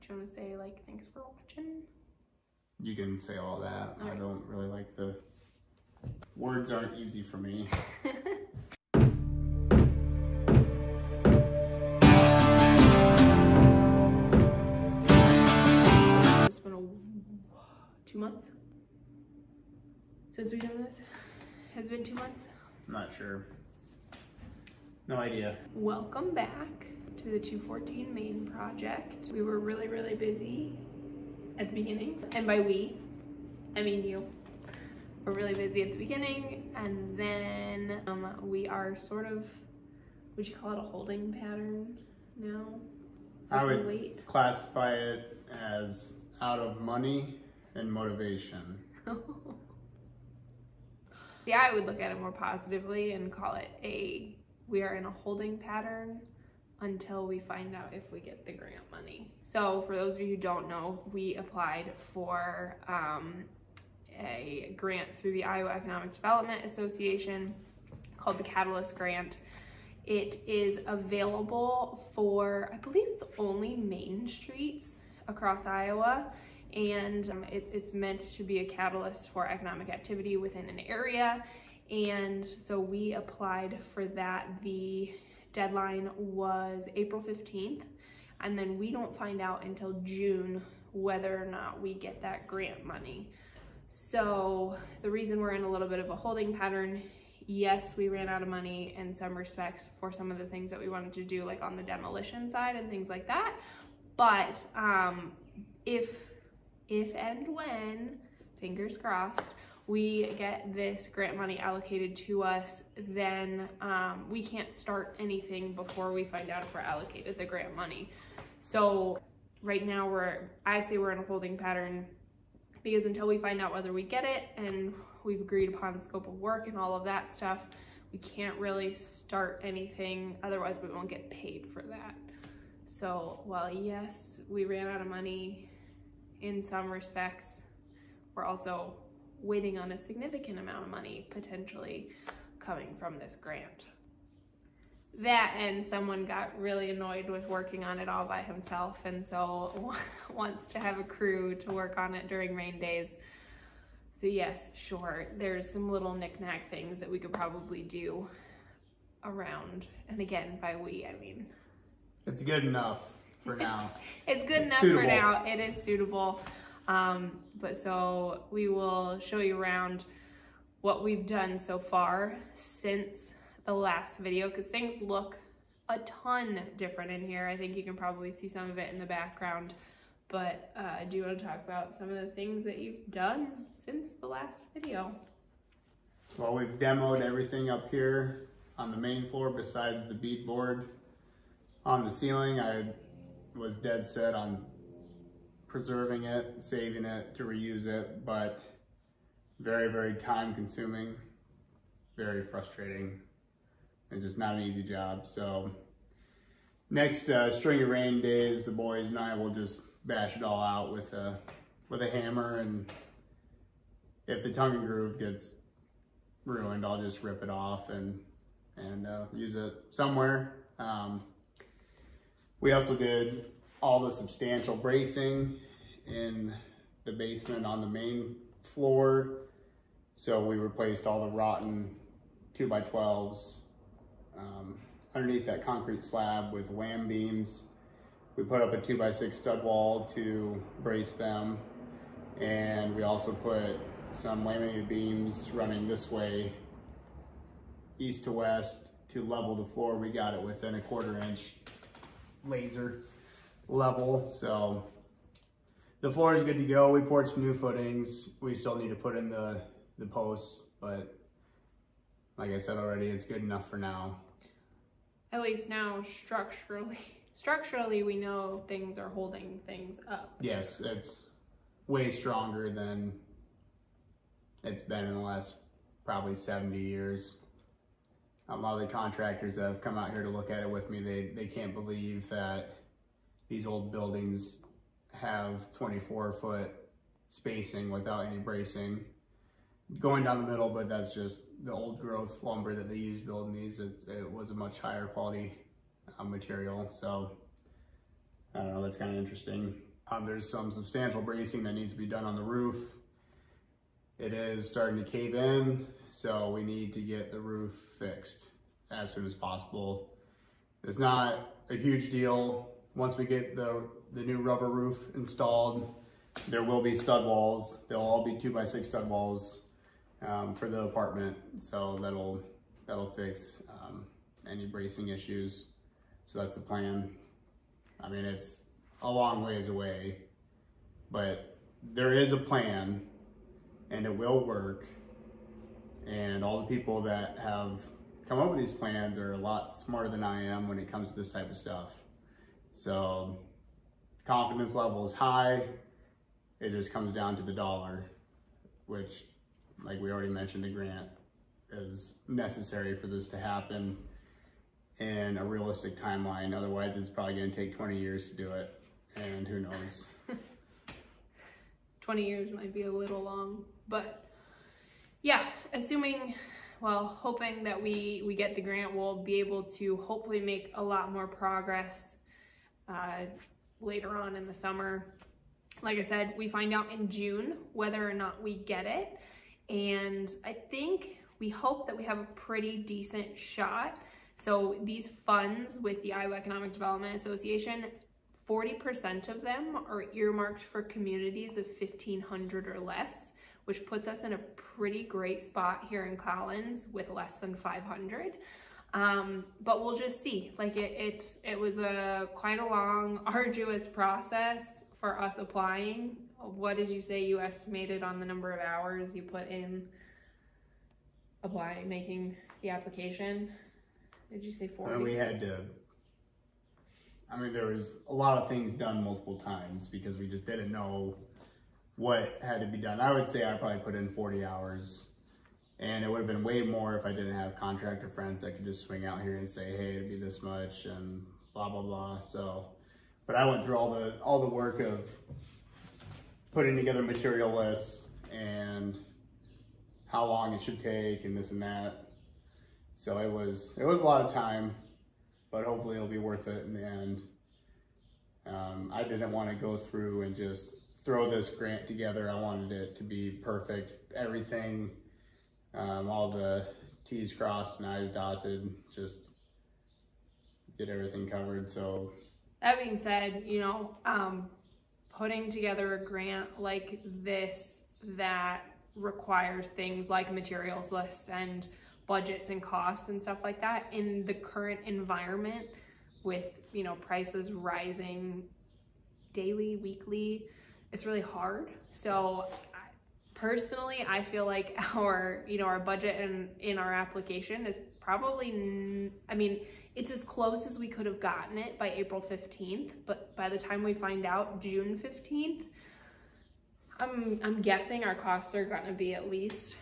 Do you want to say like thanks for watching? You can say all that. All right. I don't really like the words aren't easy for me. It's been 2 months since we've done this. Has it been 2 months? I'm not sure. No idea. Welcome back to the 214 main project. We were really busy at the beginning, and by we, I mean you. We're really busy at the beginning, and then we are sort of, would you call it a holding pattern now? I would classify it as out of money and motivation. Yeah, I would look at it more positively and call it we are in a holding pattern until we find out if we get the grant money. So for those of you who don't know, we applied for a grant through the Iowa Economic Development Association called the Catalyst Grant. It is available for, I believe it's only main streets across Iowa, and it's meant to be a catalyst for economic activity within an area. And so we applied for that. The deadline was April 15th, and then we don't find out until June whether or not we get that grant money. So the reason we're in a little bit of a holding pattern, yes, we ran out of money in some respects for some of the things that we wanted to do, like on the demolition side and things like that. But if and when, fingers crossed, we get this grant money allocated to us, then we can't start anything before we find out if we're allocated the grant money. So right now I say we're in a holding pattern because until we find out whether we get it and we've agreed upon the scope of work and all of that stuff, we can't really start anything, otherwise we won't get paid for that. So while yes, we ran out of money in some respects, we're also waiting on a significant amount of money potentially coming from this grant. That, and someone got really annoyed with working on it all by himself, and so wants to have a crew to work on it during rain days. So yes, sure, there's some little knick-knack things that we could probably do around, and again, by we, I mean, It's good enough for now. It's good enough suitable. For now. It is suitable. But so we will show you around what we've done so far since the last video, because things look a ton different in here. I think you can probably see some of it in the background, but do you want to talk about some of the things that you've done since the last video? Well, we've demoed everything up here on the main floor besides the beadboard on the ceiling. I was dead set on preserving it, saving it to reuse it, but very time consuming, very frustrating. It's just not an easy job. So next string of rain days, the boys and I will just bash it all out with a hammer, and if the tongue and groove gets ruined, I'll just rip it off and use it somewhere. We also did all the substantial bracing in the basement on the main floor. So we replaced all the rotten 2x12s underneath that concrete slab with wham beams. We put up a 2x6 stud wall to brace them. And we also put some laminated beams running this way, east to west, to level the floor. We got it within a 1/4 inch laser level. So the floor is good to go. We poured some new footings. We still need to put in the posts, but like I said already, it's good enough for now. At least now structurally we know things are holding things up. Yes, it's way stronger than it's been in the last probably 70 years. A lot of the contractors that have come out here to look at it with me, they can't believe that these old buildings have 24-foot spacing without any bracing going down the middle, but that's just the old growth lumber that they use building these. It was a much higher quality material, so I don't know, that's kind of interesting. There's some substantial bracing that needs to be done on the roof. It is starting to cave in, so we need to get the roof fixed as soon as possible. It's not a huge deal. Once we get the new rubber roof installed, there will be stud walls. They'll all be 2x6 stud walls for the apartment, so that'll fix any bracing issues. So that's the plan. I mean, it's a long ways away, but there is a plan and it will work. And all the people that have come up with these plans are a lot smarter than I am when it comes to this type of stuff. So confidence level is high. It just comes down to the dollar, which, like we already mentioned, the grant is necessary for this to happen in a realistic timeline. Otherwise, it's probably going to take 20 years to do it, and who knows. 20 years might be a little long, but yeah, hoping that we get the grant, we'll be able to hopefully make a lot more progress later on in the summer. Like I said, we find out in June whether or not we get it, and we hope that we have a pretty decent shot. So these funds with the Iowa Economic Development Association, 40% of them are earmarked for communities of 1,500 or less, which puts us in a pretty great spot here in Collins with less than 500. But we'll just see. Like it was quite a long, arduous process for us applying. What did you say you estimated on the number of hours you put in making the application? Did you say 40? We had to, there was a lot of things done multiple times because we just didn't know what had to be done. I would say I probably put in 40 hours, and it would have been way more if I didn't have contractor friends that could just swing out here and say, hey, it'd be this much and blah, blah, blah. So, but I went through all the work of putting together material lists and how long it should take and this and that. So it was a lot of time, but hopefully it'll be worth it in the end. I didn't want to go through and just throw this grant together. I wanted it to be perfect. Everything, all the T's crossed and I's dotted, just get everything covered. So that being said, putting together a grant like this that requires things like materials lists and budgets and costs and stuff like that in the current environment with, prices rising daily, weekly, it's really hard. So personally, I feel like our budget in our application is probably, it's as close as we could have gotten it by April 15th, but by the time we find out June 15th, I'm guessing our costs are gonna be at least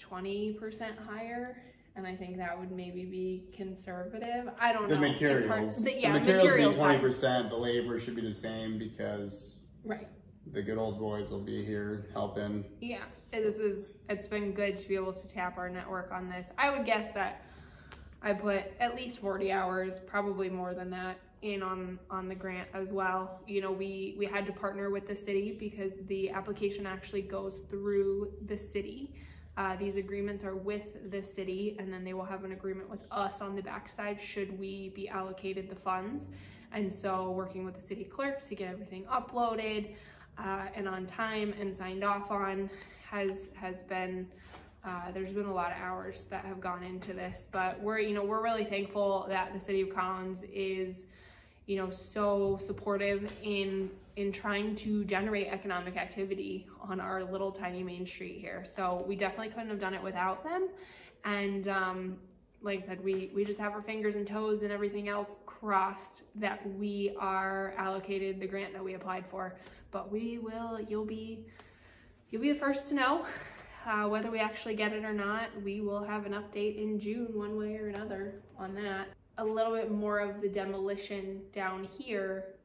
20% higher, and I think that would maybe be conservative. I don't know. The materials be 20%, the labor should be the same because right. The good old boys will be here helping. Yeah, it's been good to be able to tap our network on this. I would guess that I put at least 40 hours, probably more than that, in on the grant as well. We had to partner with the city because the application actually goes through the city. These agreements are with the city, and then they will have an agreement with us on the backside should we be allocated the funds. And so working with the city clerk to get everything uploaded and on time and signed off on has been, there's been a lot of hours that have gone into this, but we're really thankful that the city of Collins is, so supportive in trying to generate economic activity on our little tiny main street here. So we definitely couldn't have done it without them. And like I said, we just have our fingers and toes and everything else crossed that we are allocated the grant that we applied for. But you'll be the first to know whether we actually get it or not. We will have an update in June one way or another on that. A little bit more of the demolition down here.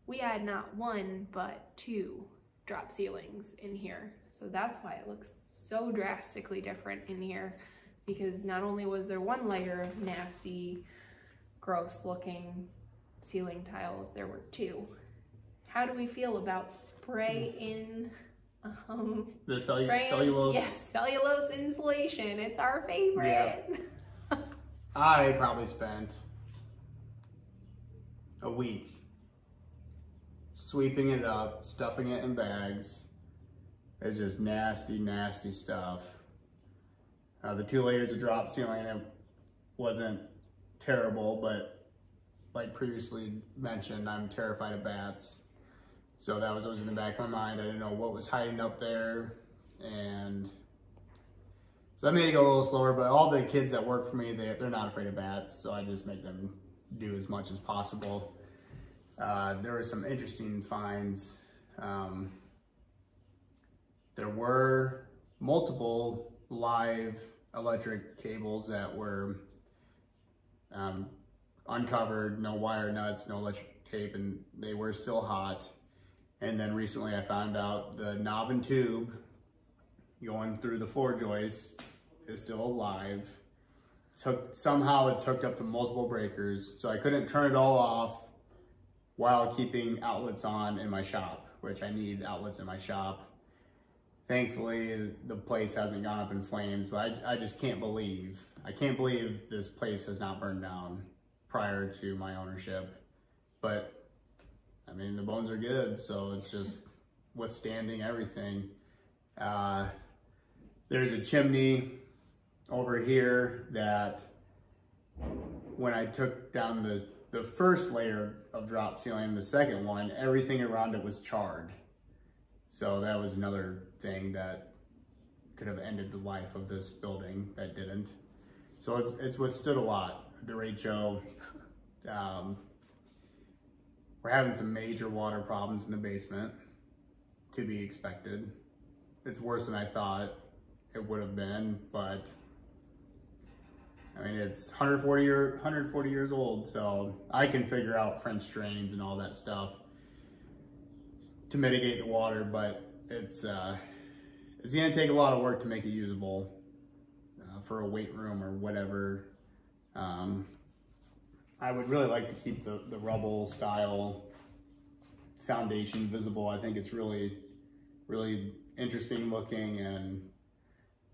We had not one, but two drop ceilings in here. So that's why it looks so drastically different in here, because not only was there one layer of nasty, gross looking ceiling tiles, there were two. how do we feel about spray in the cellulose? Yes, cellulose insulation. It's our favorite. Yeah. I probably spent a week sweeping it up, stuffing it in bags. It's just nasty, nasty stuff. The 2 layers of drop ceiling, it wasn't terrible, but like previously mentioned, I'm terrified of bats. So that was always in the back of my mind. I didn't know what was hiding up there. And so that made it go a little slower, but all the kids that work for me, they're not afraid of bats. So I just make them do as much as possible. There were some interesting finds. There were multiple live electric cables that were uncovered, no wire nuts, no electric tape, and they were still hot. And then recently I found out the knob and tube going through the floor joist is still alive. Somehow it's hooked up to multiple breakers, so I couldn't turn it all off while keeping outlets on in my shop, which I need outlets in my shop. Thankfully, the place hasn't gone up in flames, but I just can't believe this place has not burned down prior to my ownership. But I mean, the bones are good, so it's just withstanding everything. There's a chimney over here that when I took down the first layer of drop ceiling, the second one, everything around it was charred. So that was another thing that could have ended the life of this building that didn't. So it's withstood a lot. Derecho. We're having some major water problems in the basement, to be expected. It's worse than I thought it would have been, but I mean, it's 140 years old, so I can figure out French drains and all that stuff to mitigate the water, but it's gonna take a lot of work to make it usable for a weight room or whatever. I would really like to keep the rubble style foundation visible. I think it's really, really interesting looking,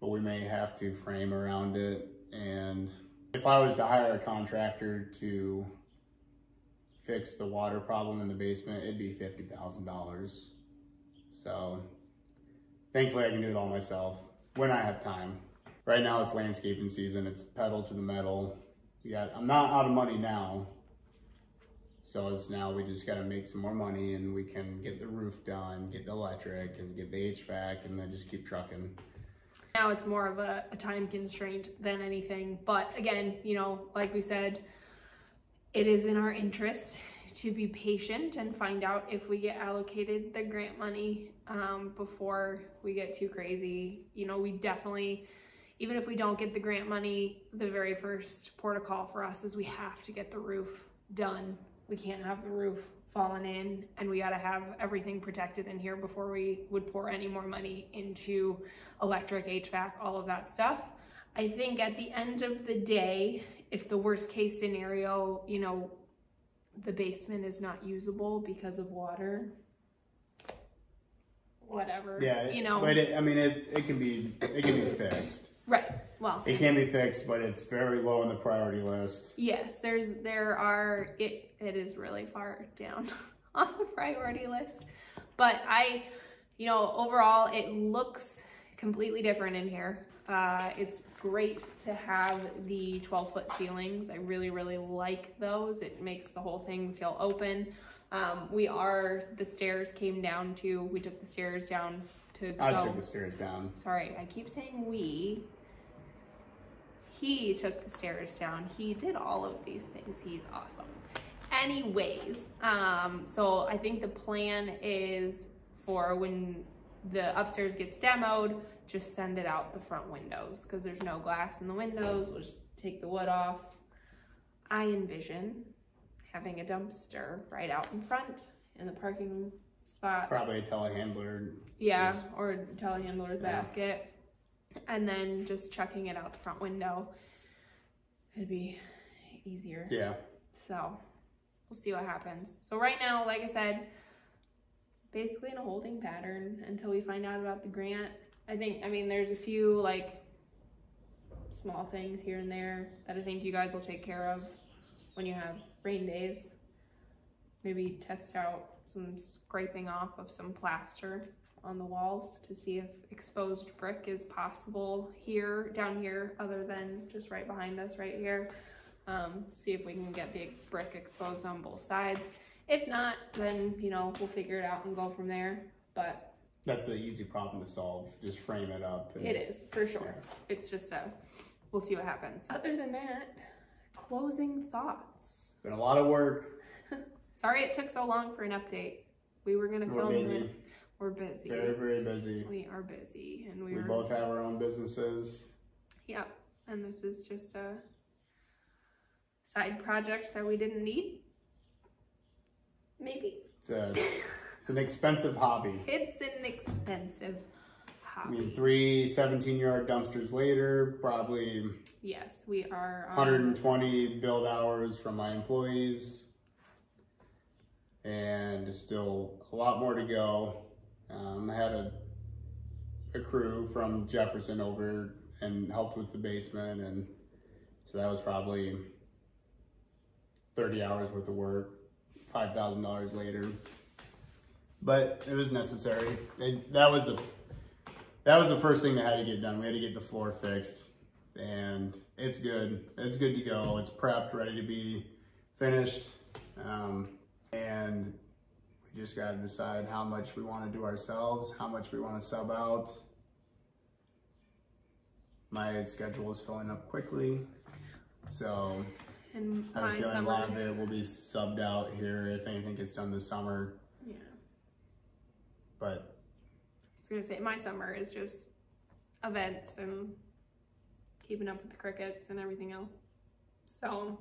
but we may have to frame around it. And if I was to hire a contractor to fix the water problem in the basement, it'd be $50,000. So thankfully I can do it all myself when I have time. Right now it's landscaping season. It's pedal to the metal. I'm not out of money now. So it's now we just gotta make some more money and we can get the roof done, get the electric and get the HVAC, and then just keep trucking. Now it's more of a time constraint than anything. But again, you know, like we said, it is in our interest to be patient and find out if we get allocated the grant money before we get too crazy. You know, we definitely, even if we don't get the grant money, the very first port of call for us is we have to get the roof done. We can't have the roof fallen in, and we gotta have everything protected in here before we would pour any more money into electric, HVAC, all of that stuff. I think at the end of the day, if the worst case scenario, you know, the basement is not usable because of water, whatever. Yeah, you know. But it can be fixed. Right. Well, it can be fixed, but it's very low on the priority list. Yes, it is really far down on the priority list. But you know, overall, it looks completely different in here. It's great to have the 12-foot ceilings. I really, really like those. It makes the whole thing feel open. The stairs came down too. We took the stairs down to go. I took the stairs down. Sorry, I keep saying we. He took the stairs down. He did all of these things. He's awesome. Anyways, so I think the plan is for when the upstairs gets demoed, just send it out the front windows because there's no glass in the windows. We'll just take the wood off. I envision having a dumpster right out in front in the parking spots. Probably a telehandler. Yeah, or a telehandler's basket. And then just chucking it out the front window. It'd be easier. Yeah. So we'll see what happens. So right now, like I said, basically in a holding pattern until we find out about the grant. I mean, there's a few like small things here and there that I think you guys will take care of when you have rain days. Maybe test out some scraping off of some plaster on the walls to see if exposed brick is possible down here, other than just right behind us right here. See if we can get the brick exposed on both sides. If not, then, you know, we'll figure it out and go from there. But that's an easy problem to solve. Just frame it up. It is, for sure. Yeah. It's just we'll see what happens. Other than that, closing thoughts. Been a lot of work. Sorry it took so long for an update. We were going to film this. We're busy. Very, very busy. We are busy. And we both have our own businesses. Yep. And this is just a side project that we didn't need. Maybe. It's an expensive hobby. It's an expensive hobby. I mean, 3 17-yard dumpsters later, probably yes, we are 120 build hours from my employees, and still a lot more to go. I had a crew from Jefferson over and helped with the basement, and so that was probably 30 hours worth of work, $5,000 later. But it was necessary. That was the first thing that had to get done. We had to get the floor fixed, and it's good. It's good to go. It's prepped, ready to be finished, and we just got to decide how much we want to do ourselves, how much we want to sub out. My schedule is filling up quickly, so and I'm feeling a lot of it will be subbed out here if anything gets done this summer. Yeah. But I was gonna say my summer is just events and keeping up with the crickets and everything else. So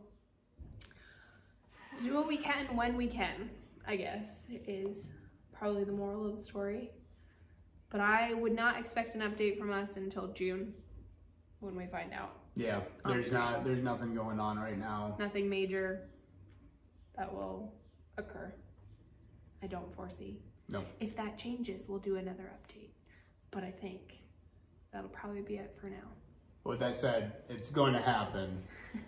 do what we can when we can, I guess, is probably the moral of the story. But I would not expect an update from us until June when we find out. Yeah, there's nothing going on right now. Nothing major that will occur. I don't foresee. No. If that changes, we'll do another update. But I think that'll probably be it for now. With that said, it's going to happen.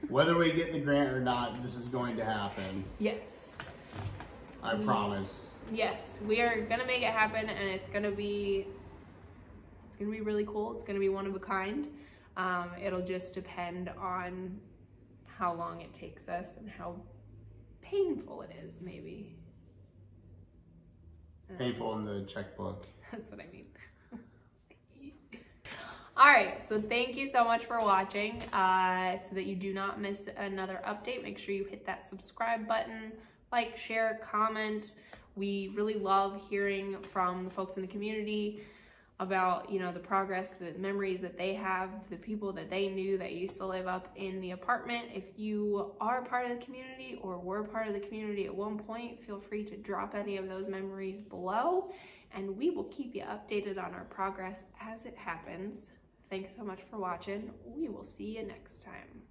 Whether we get the grant or not, this is going to happen. Yes. I promise. Yes, we are gonna make it happen, and it's gonna be really cool. It's gonna be one of a kind. It'll just depend on how long it takes us and how painful it is, maybe. Painful in the checkbook. That's what I mean. All right, so thank you so much for watching. So that you do not miss another update, make sure you hit that subscribe button, like, share, comment. We really love hearing from the folks in the community about, you know, the progress, the memories that they have, the people that they knew that used to live up in the apartment. If you are part of the community or were part of the community at one point, feel free to drop any of those memories below, and we will keep you updated on our progress as it happens. Thanks so much for watching. We will see you next time.